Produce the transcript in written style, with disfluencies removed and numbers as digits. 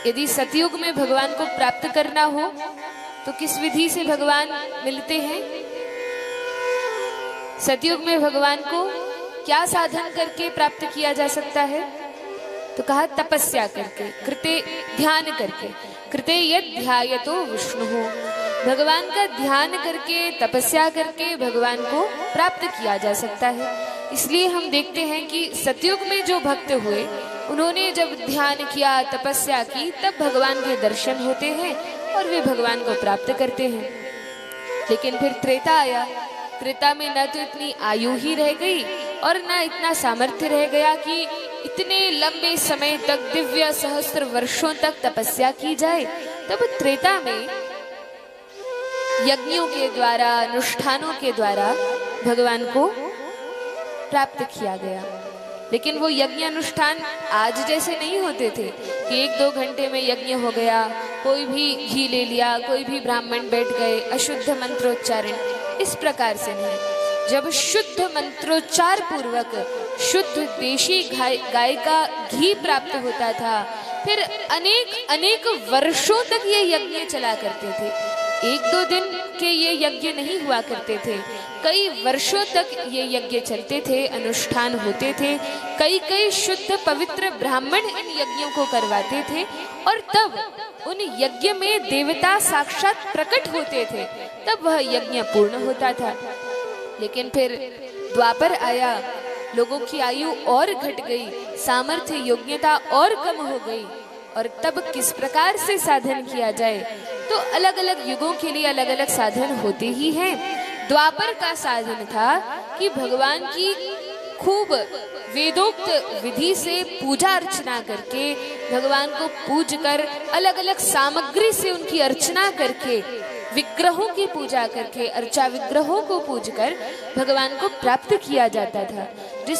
यदि सतयुग में भगवान को प्राप्त करना हो तो किस विधि से भगवान मिलते हैं? सतयुग में भगवान को क्या साधन करके प्राप्त किया जा सकता है? तो कहा तपस्या करके, कृते ध्यान करके। कृते यद ध्यायतो विष्णु, भगवान का ध्यान करके, तपस्या करके भगवान को प्राप्त किया जा सकता है। इसलिए हम देखते हैं कि सतयुग में जो भक्त हुए, उन्होंने जब ध्यान किया, तपस्या की, तब भगवान के दर्शन होते हैं और वे भगवान को प्राप्त करते हैं। लेकिन फिर त्रेता आया। त्रेता में न तो इतनी आयु ही रह गई और न इतना सामर्थ्य रह गया कि इतने लंबे समय तक, दिव्य सहस्त्र वर्षों तक तपस्या की जाए। तब त्रेता में यज्ञों के द्वारा, अनुष्ठानों के द्वारा भगवान को प्राप्त किया गया। लेकिन वो यज्ञ अनुष्ठान आज जैसे नहीं होते थे कि 1-2 घंटे में यज्ञ हो गया, कोई भी घी ले लिया, कोई भी ब्राह्मण बैठ गए, अशुद्ध मंत्रोच्चारण, इस प्रकार से नहीं। जब शुद्ध मंत्रोच्चार पूर्वक शुद्ध देशी गाय का घी प्राप्त होता था, फिर अनेक वर्षों तक ये यज्ञ चला करते थे। 1-2 दिन के ये यज्ञ नहीं हुआ करते थे, कई वर्षों तक ये यज्ञ चलते थे, अनुष्ठान होते थे। कई शुद्ध पवित्र ब्राह्मण इन यज्ञों को करवाते थे और तब उन यज्ञ में देवता साक्षात प्रकट होते थे, तब वह यज्ञ पूर्ण होता था। लेकिन फिर द्वापर आया, लोगों की आयु और घट गई, सामर्थ्य योग्यता और कम हो गई, और तब किस प्रकार से साधन किया जाए? तो अलग अलग युगों के लिए अलग अलग साधन होते ही हैं। द्वापर का साधन था कि भगवान की खूब वेदोक्त विधि से पूजा अर्चना करके, भगवान को पूज कर, अलग अलग सामग्री से उनकी अर्चना करके, विग्रहों की पूजा करके, अर्चा विग्रहों को पूज कर भगवान को प्राप्त किया जाता था। जिस